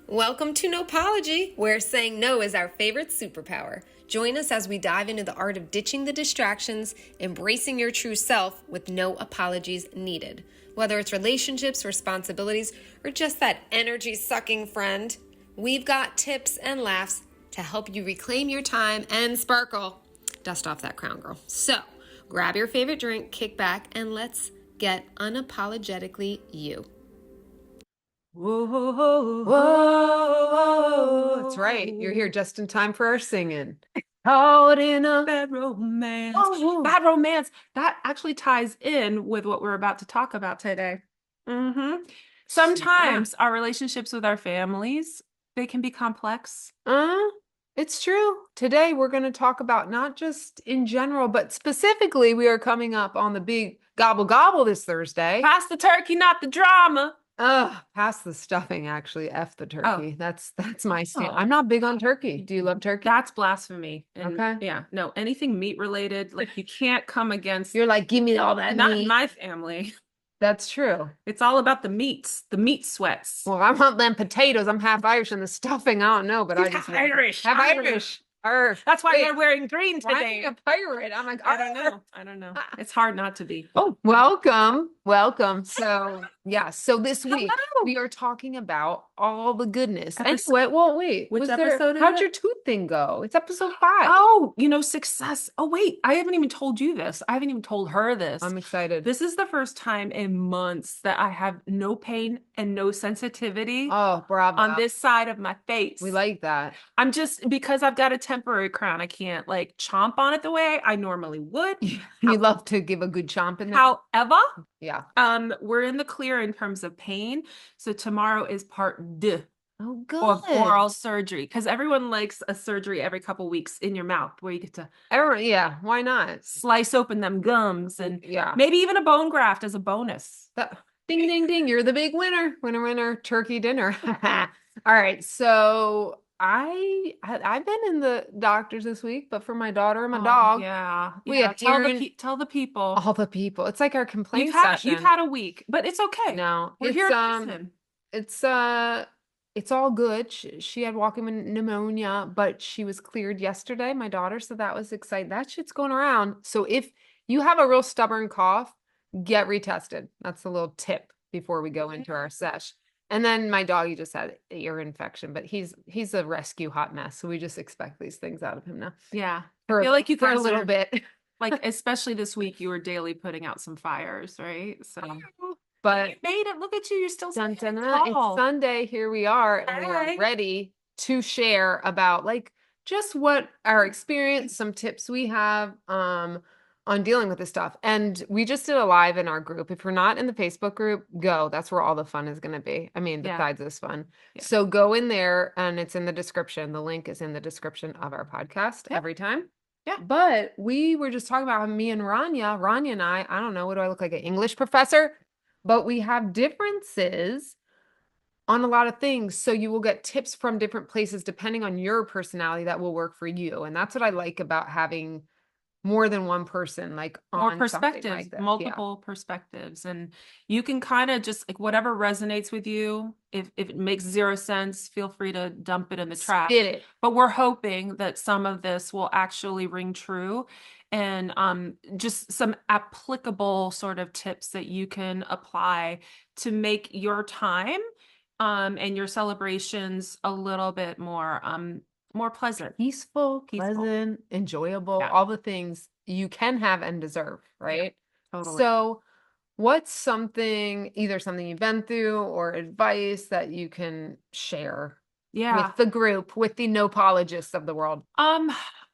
Welcome to Nope-ology, where saying no is our favorite superpower. Join us as we dive into the art of ditching the distractions, embracing your true self with no apologies needed. Whether it's relationships, responsibilities, or just that energy-sucking friend, we've got tips and laughs to help you reclaim your time and sparkle. Dust off that crown, girl. So, grab your favorite drink, kick back, and let's get unapologetically you. Whoa, whoa, whoa. That's right. You're here just in time for our singing. Caught in a bad romance. Whoa. Bad romance. That actually ties in with what we're about to talk about today. Sometimes our relationships with our families, they can be complex. It's true. Today we're going to talk about not just in general, but specifically we are coming up on the big gobble gobble this Thursday. Pass the turkey, not the drama. Pass the stuffing, actually. F the turkey. Oh. That's my stand. I'm not big on turkey. Do you love turkey? That's blasphemy. And okay. Yeah. No, anything meat related, like you can't come against. You're like, give me all that Not meat. in my family. That's true. It's all about the meats, the meat sweats. Well, I want them potatoes. I'm half Irish, and the stuffing, I don't know, but I just Irish. Half Irish. That's why you're wearing green today. Why am I a pirate? I'm like, I don't know. It's hard not to be. Oh, welcome. So yeah, so this week we are talking about all the goodness. Anyway, well, wait, which episode? How'd your tooth thing go? It's episode 5. Oh, success. Oh, wait, I haven't even told you this. I haven't even told her this. I'm excited. This is the first time in months that I have no pain and no sensitivity. Oh, bravo. On this side of my face. We like that. I'm just, because I've got a temporary crown, I can't like chomp on it the way I normally would. You love to give a good chomp in there. However, yeah. We're in the clear in terms of pain. So tomorrow is part 2. Oh, good. Of oral surgery, because everyone likes a surgery every couple weeks in your mouth where you get to why not slice open them gums and yeah, maybe even a bone graft as a bonus. Ding ding ding, you're the big winner, turkey dinner. All right, so I've been in the doctors this week, but for my daughter and my dog. Tell the people. All the people. It's like our complaint session. You've had a week, but it's okay. No, we're here to listen. It's all good. She had walking pneumonia, but she was cleared yesterday, my daughter, so that was exciting. That shit's going around. So if you have a real stubborn cough, get retested. That's a little tip before we go into our sesh. And then my doggy just had ear infection, but he's a rescue hot mess, so we just expect these things out of him now. Yeah, I feel like you for a little bit. Like, especially this week, you were daily putting out some fires, right? So. But you made it. Look at you. You're still it's Sunday. Here we are. And we are ready to share about like just what our experience, some tips we have on dealing with this stuff. And we just did a live in our group. If you're not in the Facebook group, go. That's where all the fun is going to be. I mean, besides this fun. Yeah. So go in there and it's in the description. The link is in the description of our podcast every time. Yeah. But we were just talking about how me and Rania and I don't know, what do I look like, an English professor? But we have differences on a lot of things. So you will get tips from different places depending on your personality that will work for you. And that's what I like about having more than one person, like more perspectives, like multiple perspectives. And you can kind of just like whatever resonates with you. If it makes 0 sense, feel free to dump it in the trash. But we're hoping that some of this will actually ring true. And just some applicable sort of tips that you can apply to make your time and your celebrations a little bit more pleasant. Peaceful, pleasant, enjoyable, all the things you can have and deserve, right? Yeah, totally. So what's either something you've been through or advice that you can share with the group, with the Nope-ologists of the world?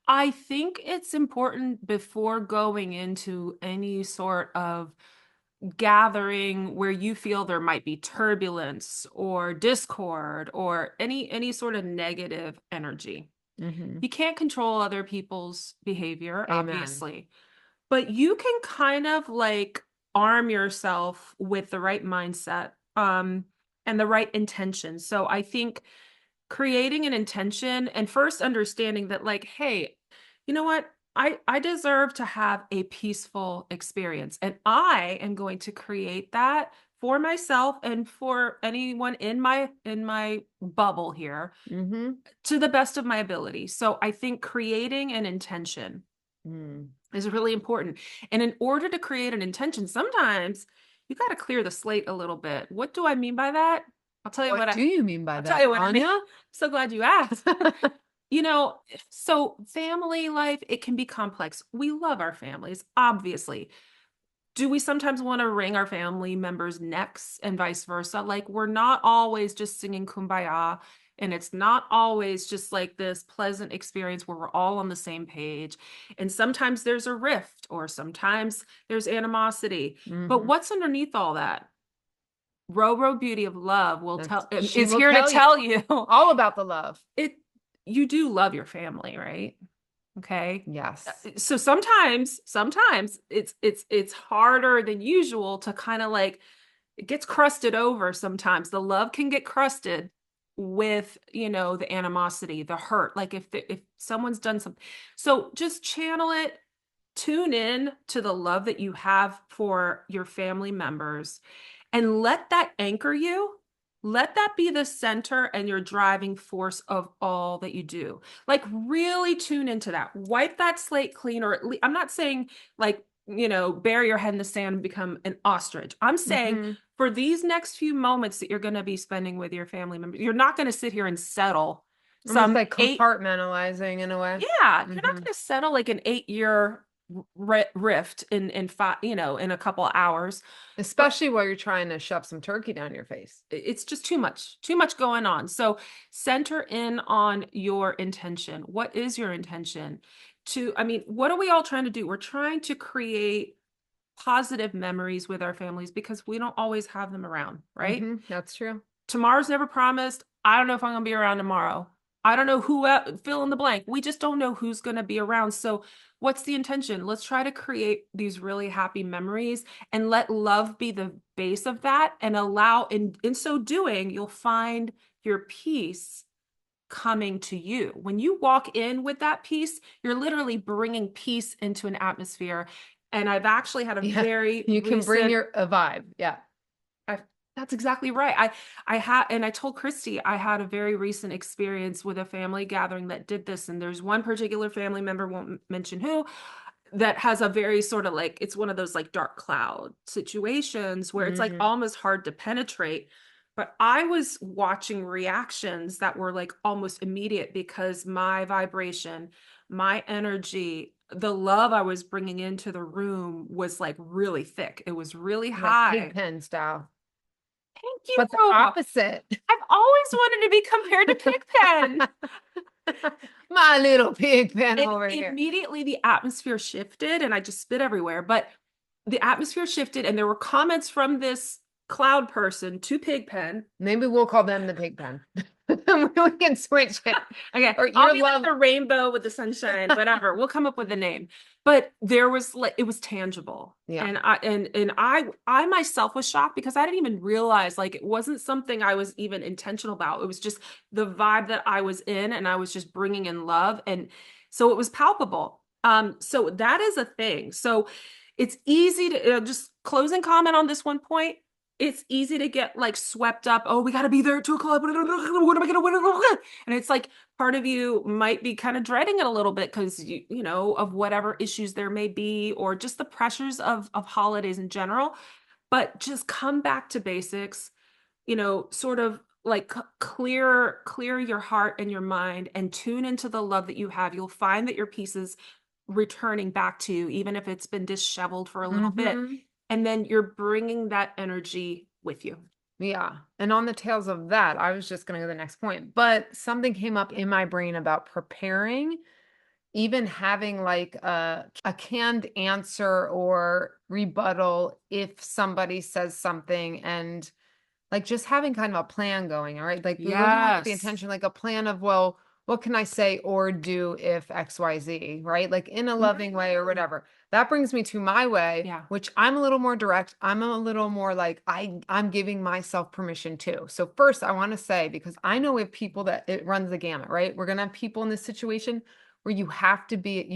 I think it's important before going into any sort of gathering where you feel there might be turbulence or discord or any sort of negative energy. Mm-hmm. You can't control other people's behavior, obviously, but you can kind of like arm yourself with the right mindset and the right intention. So I think creating an intention and first understanding that like, hey, you know what? I deserve to have a peaceful experience and I am going to create that for myself and for anyone in my bubble here Mm-hmm. to the best of my ability. So I think creating an intention is really important. And in order to create an intention, sometimes you got to clear the slate a little bit. What do I mean by that? I'll tell you What do you mean by I'll that, tell you what I mean. Anya? I'm so glad you asked. You know, so family life, it can be complex. We love our families, obviously. Do we sometimes want to wring our family members' necks and vice versa? Like, we're not always just singing Kumbaya, and it's not always just like this pleasant experience where we're all on the same page. And sometimes there's a rift, or sometimes there's animosity. But what's underneath all that? Row Beauty of Love will is here to tell you all about the love. You do love your family, right? Okay. Yes. So sometimes it's harder than usual to kind of like, it gets crusted over sometimes. The love can get crusted with, you know, the animosity, the hurt. Like if someone's done something. So just channel it, tune in to the love that you have for your family members, and let that anchor you. Let that be the center and your driving force of all that you do. Like, really tune into that. Wipe that slate clean, or at least, I'm not saying like, you know, bury your head in the sand and become an ostrich. I'm saying for these next few moments that you're going to be spending with your family members, you're not going to sit here and settle. Some like compartmentalizing in a way. Yeah, you're not going to settle like an 8-year rift in 5, you know, in a couple of hours, especially while you're trying to shove some turkey down your face. It's just too much going on. So center in on your intention. What is your intention? What are we all trying to do? We're trying to create positive memories with our families because we don't always have them around, right? That's true. Tomorrow's never promised. I don't know if I'm going to be around tomorrow. I don't know who, fill in the blank. We just don't know who's going to be around. So what's the intention? Let's try to create these really happy memories and let love be the base of that, and allow, in so doing, you'll find your peace coming to you. When you walk in with that peace, you're literally bringing peace into an atmosphere. And I've actually had a can bring a vibe. Yeah. That's exactly right. I told Christy, I had a very recent experience with a family gathering that did this. And there's one particular family member, won't mention who, that has a very sort of like, it's one of those like dark cloud situations where it's like almost hard to penetrate. But I was watching reactions that were like almost immediate because my vibration, my energy, the love I was bringing into the room was like really thick. It was really high. Like Pigpen style. Thank you. But the opposite. I've always wanted to be compared to Pigpen. My little Pigpen over here. Immediately the atmosphere shifted, and I just spit everywhere. But the atmosphere shifted, and there were comments from this cloud person to Pigpen. Maybe we'll call them the Pigpen. We can switch it. Okay. Or I'll be like the rainbow with the sunshine, whatever. We'll come up with a name. But there was like, it was tangible. Yeah. And I myself was shocked because I didn't even realize, like, it wasn't something I was even intentional about. It was just the vibe that I was in, and I was just bringing in love. And so it was palpable. So that is a thing. So it's easy to just closing comment on this one point. It's easy to get like swept up. Oh, we got to be there at 2:00. What am I going to? And it's like part of you might be kind of dreading it a little bit because you know, of whatever issues there may be, or just the pressures of holidays in general. But just come back to basics, you know, sort of like clear your heart and your mind and tune into the love that you have. You'll find that your peace is returning back to you, even if it's been disheveled for a little bit. And then you're bringing that energy with you. Yeah. And on the tails of that, I was just going to go to the next point, but something came up in my brain about preparing, even having like a canned answer or rebuttal if somebody says something, and like just having kind of a plan going. All right. Like the intention, like a plan of, well, what can I say or do if XYZ, right? Like in a loving way or whatever. That brings me to my way, which I'm a little more direct. I'm a little more like, I'm giving myself permission too. So first I want to say, because I know we have people that it runs the gamut, right? We're going to have people in this situation where you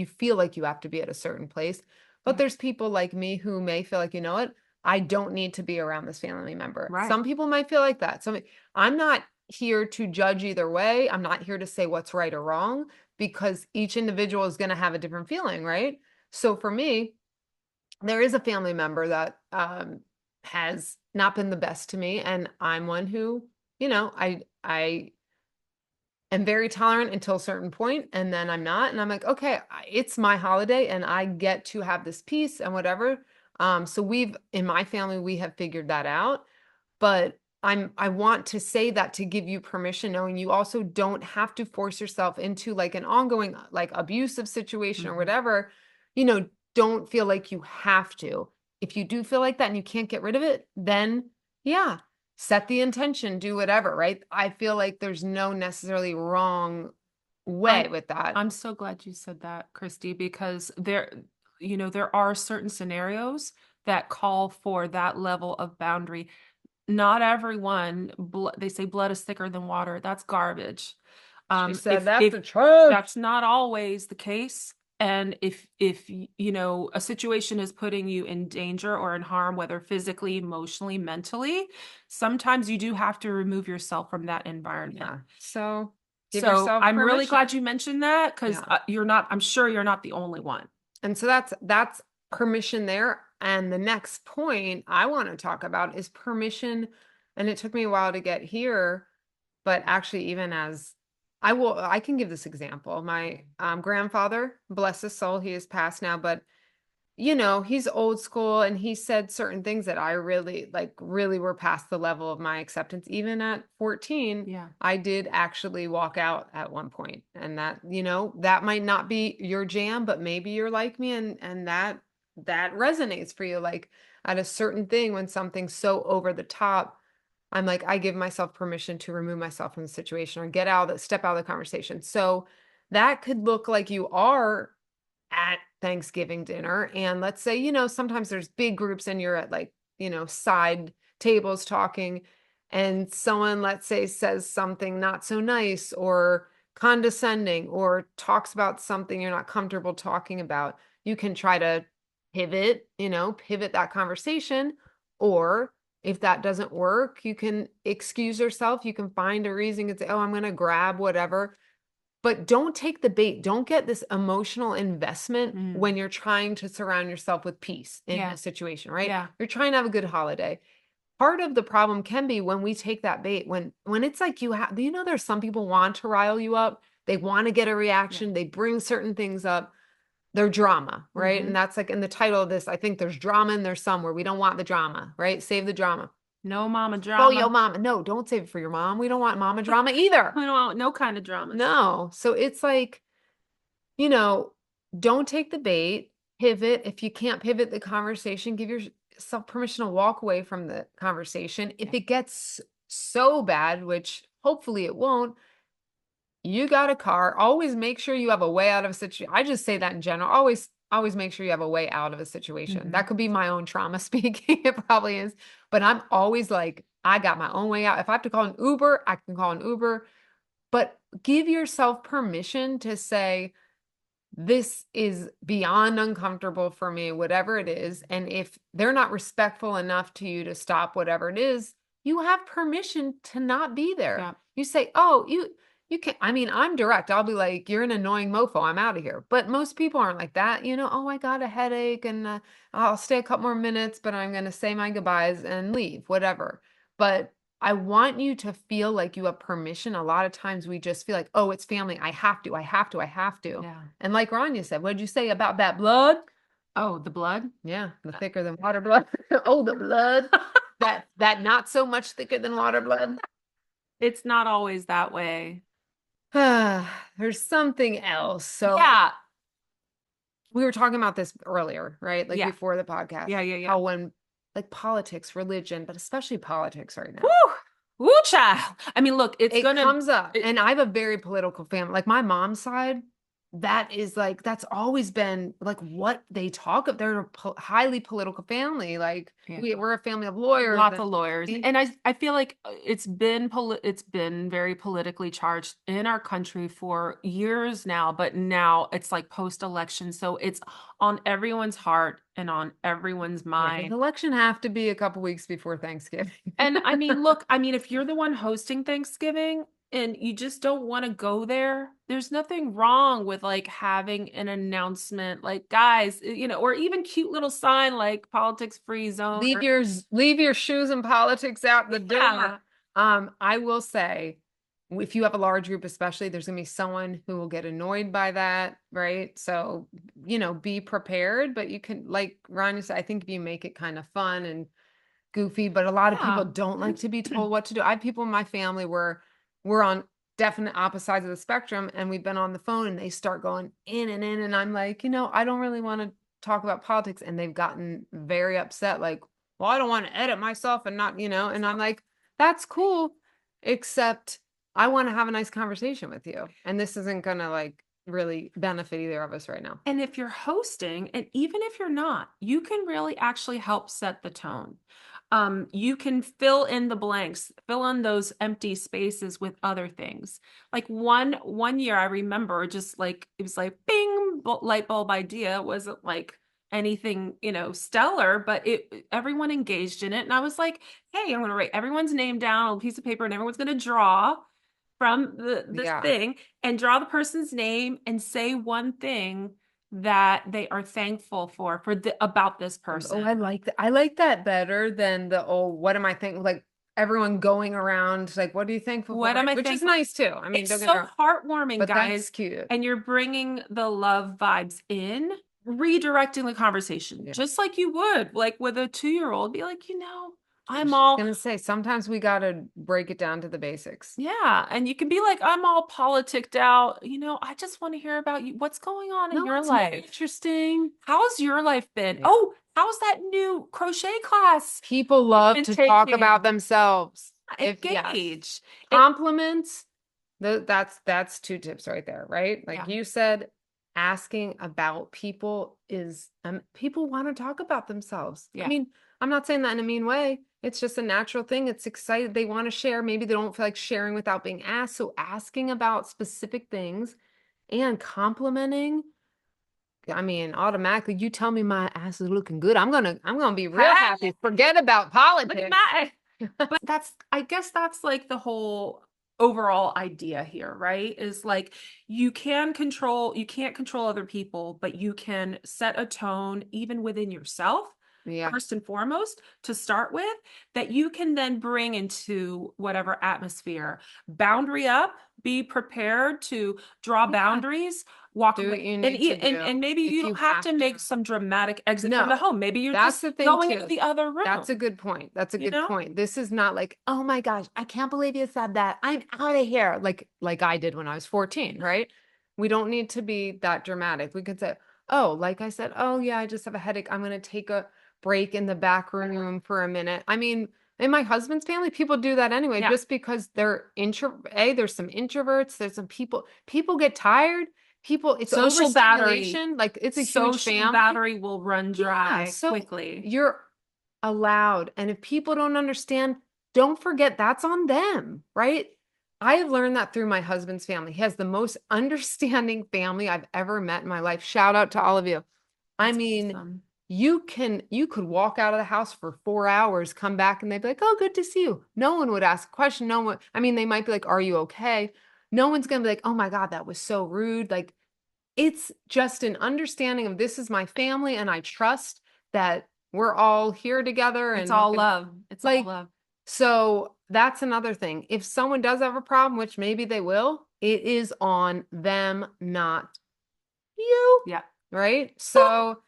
feel like you have to be at a certain place. But there's people like me who may feel like, you know what? I don't need to be around this family member. Right. Some people might feel like that. I'm not here to judge either way. I'm not here to say what's right or wrong, because each individual is going to have a different feeling, right? So for me, there is a family member that has not been the best to me, and I'm one who, I am very tolerant until a certain point, and then I'm not, and I'm like, okay, it's my holiday and I get to have this peace and whatever. So in my family, we have figured that out, but I want to say that to give you permission, knowing you also don't have to force yourself into like an ongoing, like abusive situation or whatever, don't feel like you have to. If you do feel like that and you can't get rid of it, then yeah, set the intention, do whatever, right? I feel like there's no necessarily wrong way with that. I'm so glad you said that, Christy, because there are certain scenarios that call for that level of boundary. Not everyone, they say blood is thicker than water. That's garbage. She said that's the truth. That's not always the case. And if a situation is putting you in danger or in harm, whether physically, emotionally, mentally, sometimes you do have to remove yourself from that environment. Yeah. So give So yourself I'm really permission. glad you mentioned that, because I'm sure you're not the only one. And so that's permission there. And the next point I want to talk about is permission. And it took me a while to get here, but actually, even as I can give this example. My grandfather, bless his soul, he is passed now, but he's old school, and he said certain things that I really were past the level of my acceptance. Even at 14, Yeah. I did actually walk out at one point, and that, that might not be your jam, but maybe you're like me, and that resonates for you. Like at a certain thing, when something's so over the top, I'm like, I give myself permission to remove myself from the situation or step out of the conversation. So that could look like you are at Thanksgiving dinner. And let's say, sometimes there's big groups and you're at like, side tables talking, and someone, let's say, says something not so nice or condescending or talks about something you're not comfortable talking about. You can try to pivot that conversation, or if that doesn't work, you can excuse yourself. You can find a reason and say, oh, I'm going to grab whatever. But don't take the bait. Don't get this emotional investment when you're trying to surround yourself with peace in a situation, right? Yeah. You're trying to have a good holiday. Part of the problem can be when we take that bait, when it's like there's some people want to rile you up. They want to get a reaction. They bring certain things up. They're drama, right? And that's like in the title of this, I think there's drama and there's some where we don't want the drama, right? Save the drama. No mama drama. Oh, yo, mama. No, don't save it for your mom. We don't want mama drama either. We don't want no kind of drama. No. So it's like, don't take the bait, pivot. If you can't pivot the conversation, give yourself permission to walk away from the conversation. If it gets so bad, which hopefully it won't, you got a car. Always make sure you have a way out of a situation. I just say that in general. Always make sure you have a way out of a situation. That could be my own trauma speaking. It probably is. But I'm always like, I got my own way out. If I have to call an Uber, I can call an Uber. But give yourself permission to say, this is beyond uncomfortable for me, whatever it is. And if they're not respectful enough to you to stop whatever it is, you have permission to not be there. Yeah. You say, oh, you can, I'm direct. I'll be like, you're an annoying mofo. I'm out of here. But most people aren't like that. Oh, I got a headache and I'll stay a couple more minutes, but I'm going to say my goodbyes and leave, whatever. But I want you to feel like you have permission. A lot of times we just feel like, oh, it's family. I have to. Yeah. And like Rania said, what did you say about that blood? Oh, the blood? Yeah, the thicker than water blood. Oh, the blood. that not so much thicker than water blood. It's not always that way. There's something else. So Yeah. we were talking about this earlier, right? Like Yeah. before the podcast. Yeah. How when like politics, religion, but especially politics right now. Woo, child. I mean, look, it comes up. And I have a very political family. Like my mom's side, that is like, that's always been like what they talk of. They're a highly political family. Like Yeah. we're a family of lawyers. Lots of lawyers. And I feel like it's been very politically charged in our country for years now, but now it's like post-election. So it's on everyone's heart and on everyone's Yeah, mind. the election have to be a couple weeks before Thanksgiving. And I mean, look, I mean, if you're the one hosting Thanksgiving and you just don't want to go there, there's nothing wrong with like having an announcement like, guys, or even cute little sign like politics free zone. Leave your shoes and politics out the door. Yeah. I will say, if you have a large group, especially, there's gonna be someone who will get annoyed by that, right? So, be prepared, but you can, like Rania said, I think if you make it kind of fun and goofy, but a lot of people Yeah. don't like to be told what to do. I have people in my family where we're on definite opposite sides of the spectrum, and we've been on the phone and they start going in and in, and I'm like, I don't really want to talk about politics, and they've gotten very upset, like, well, I don't want to edit myself and not, and I'm like, that's cool, except I want to have a nice conversation with you, and this isn't gonna like really benefit either of us right now. And if you're hosting, and even if you're not, you can really actually help set the tone. You can fill in the blanks, fill in those empty spaces with other things. Like one year, I remember just like it was like bing, light bulb idea. It wasn't like anything, stellar, but everyone engaged in it. And I was like, hey, I'm gonna write everyone's name down on a piece of paper, and everyone's gonna draw from this Yeah. thing and draw the person's name and say one thing that they are thankful for about this person. Oh, I like that. I like that better than what am I thankful? Like everyone going around, like, what are you thankful What for? am I Which is thankful- nice too. I mean, It's don't get so me wrong, heartwarming, but guys. that's cute. And you're bringing the love vibes in, redirecting the conversation, Yeah. just like you would, like with a 2-year-old, be like, I'm was all gonna say sometimes we gotta break it down to the basics. yeah, and you can be like, I'm all politicked out. I just want to hear about you. What's going on in No, your it's not life? interesting. How's your life been? Yeah. Oh, how's that new crochet class? People love been to talk taking? about themselves. Yes. Engage. Compliments, that's 2 tips right there, right? Like Yeah. you said, asking about people is people want to talk about themselves. I Yeah. mean, I'm not saying that in a mean way. It's just a natural thing. It's excited. They want to share. Maybe they don't feel like sharing without being asked. So asking about specific things and complimenting. I mean, automatically, you tell me my ass is looking good, I'm gonna be real happy. Forget about Look politics. at that. But I guess that's like the whole overall idea here, right? Is like you can't control other people, but you can set a tone even within yourself. Yeah. First and foremost, to start with, that you can then bring into whatever atmosphere. Boundary up, be prepared to draw boundaries, walk Do what away. you need to do. And maybe If you don't have to make some dramatic exit from No. the home. Maybe you're That's just the thing, going too. into the other room. That's a good point. That's a You good know? point. This is not like, oh my gosh, I can't believe you said that, I'm out of here. Like I did when I was 14, right? We don't need to be that dramatic. We could say, oh, like I said, oh yeah, I just have a headache, I'm gonna take a break in the back room for a minute. I mean, in my husband's family, people do that anyway, Yeah. just because they're there's some introverts, there's some people get tired. It's Social battery. overstimulation. Like it's a huge Social family. battery will run dry so quickly. You're allowed. And if people don't understand, don't forget that's on them, right? I have learned that through my husband's family. He has the most understanding family I've ever met in my life. Shout out to all of you. I That's mean, awesome. you could walk out of the house for 4 hours, come back, and they'd be like, oh, good to see you. No one would ask a question. No one, I mean, they might be like, are you okay? No one's going to be like, oh my God, that was so rude. Like, it's just an understanding of this is my family, and I trust that we're all here together. It's And all love. It's all like, love. so that's another thing. If someone does have a problem, which maybe they will, it is on them, not you. Yeah. Right? So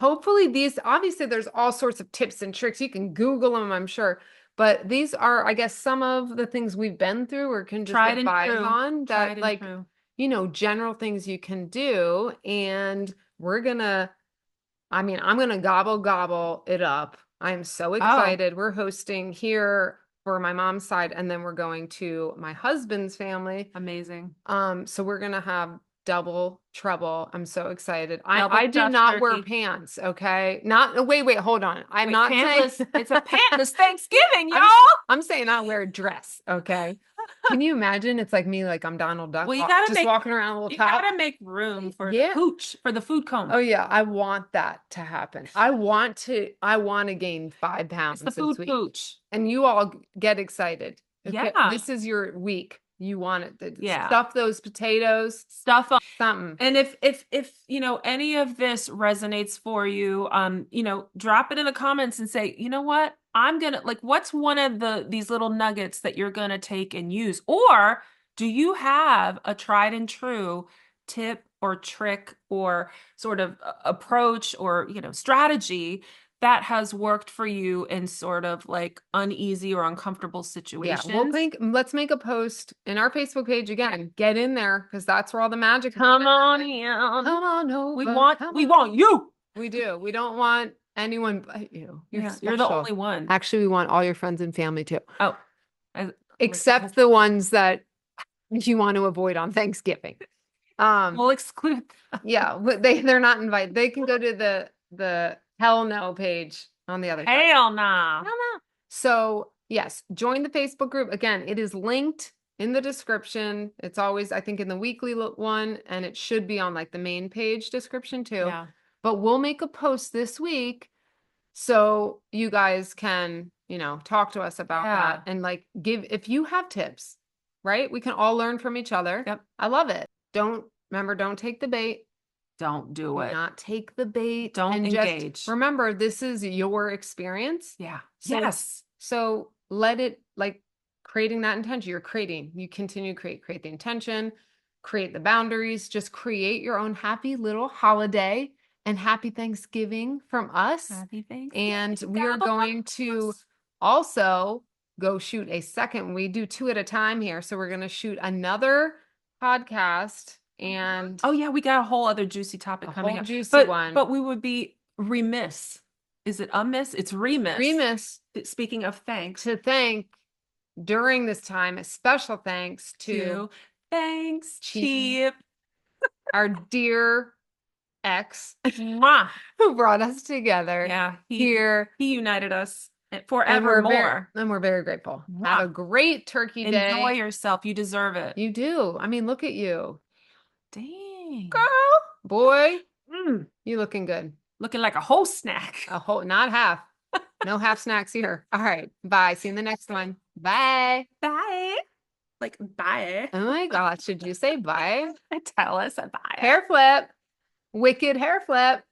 hopefully obviously there's all sorts of tips and tricks. You can Google them, I'm sure. But these are, I guess, some of the things we've been through or can just Tried and advise true. on Tried that, and like, true. general things you can do. And I'm gonna gobble it up. I'm so excited. We're hosting here for my mom's side, and then we're going to my husband's family. Amazing. So we're gonna have double trouble. I'm so excited. Double I did stuffed not wear turkey. pants, okay? Wait, hold on. I'm Wait, not pantless. saying It's a pantless Thanksgiving, y'all. I'm saying I wear a dress, okay? Can you imagine? It's like me, like I'm Donald Duck, Well, you gotta just make walking around a little you top. gotta make room for Yeah. the pooch, for the food coma. Oh yeah, I want that to happen. I want to gain 5 pounds It's the this food week. pooch. And you all get excited. Okay? Yeah. This is your week. You want it to Yeah. stuff those potatoes, Stuff on. something. And if you know any of this resonates for you, you know, drop it in the comments and say, you know what, I'm gonna like, what's one of these little nuggets that you're gonna take and use? Or do you have a tried and true tip or trick or sort of approach or, you know, strategy that has worked for you in sort of like uneasy or uncomfortable Yeah, situations? let's make a post in our Facebook page again. Get in there because that's where all the magic. Come on in. Come on over. We come want you. We do. We don't want anyone but you. You're Yeah, you're the special. only one. Actually, we want all your friends and family too. Oh, Except the ones that you want to avoid on Thanksgiving. we'll exclude. Yeah, but they're not invited. They can go to the hell no page on the other side. Hell nah. Hell no. So yes, join the Facebook group. Again, it is linked in the description. It's always, I think, in the weekly one, and it should be on like the main page description too. Yeah. But we'll make a post this week so you guys can, you know, talk to us about that and like if you have tips, right? We can all learn from each other. Yep. I love it. Don't take the bait. Don't do Do it. not take the bait. Don't and engage. Just remember, this is your experience. Yeah. So, Yes. So let it like creating that intention. You continue to create the intention, create the boundaries, just create your own happy little holiday and happy Thanksgiving from us. Happy Thanksgiving. And we are going to also go shoot a second. We do 2 at a time here. So we're going to shoot another podcast and Oh yeah, we got a whole other juicy topic coming whole up. juicy one. But we would be remiss. Is it amiss? It's remiss. Speaking of thanks. To thank during this time, a special thanks to thanks, Cheap, our dear ex Mwah. who brought us together. Yeah, He united us forevermore. And we're very grateful. Mwah. Have a great turkey day. Enjoy yourself. You deserve it. You do. I mean, look at you. Dang. Girl, boy, you looking good. Looking like a whole snack. A whole, not half. No half snacks here. All right. Bye. See you in the next one. Bye. Bye. Like, bye. Oh my gosh. Should you say bye? Tell us a bye. Hair flip. Wicked hair flip.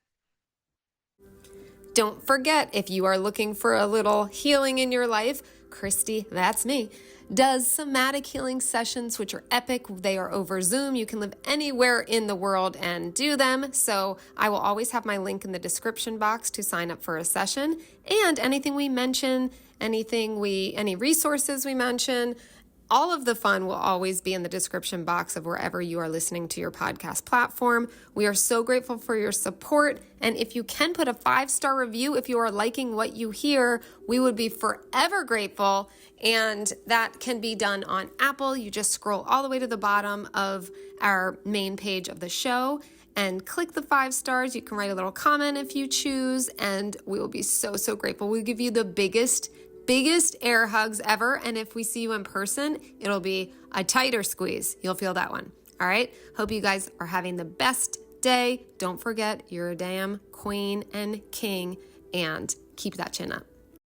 Don't forget, if you are looking for a little healing in your life, Christy, that's me, does somatic healing sessions, which are epic. They are over Zoom. You can live anywhere in the world and do them. So I will always have my link in the description box to sign up for a session. And anything we mention, any resources we mention, all of the fun will always be in the description box of wherever you are listening to your podcast platform. We are so grateful for your support. And if you can put a 5-star review, if you are liking what you hear, we would be forever grateful. And that can be done on Apple. You just scroll all the way to the bottom of our main page of the show and click the 5 stars. You can write a little comment if you choose, and we will be so, so grateful. We'll give you the biggest air hugs ever. And if we see you in person, it'll be a tighter squeeze. You'll feel that one. All right. Hope you guys are having the best day. Don't forget, you're a damn queen and king, and keep that chin up.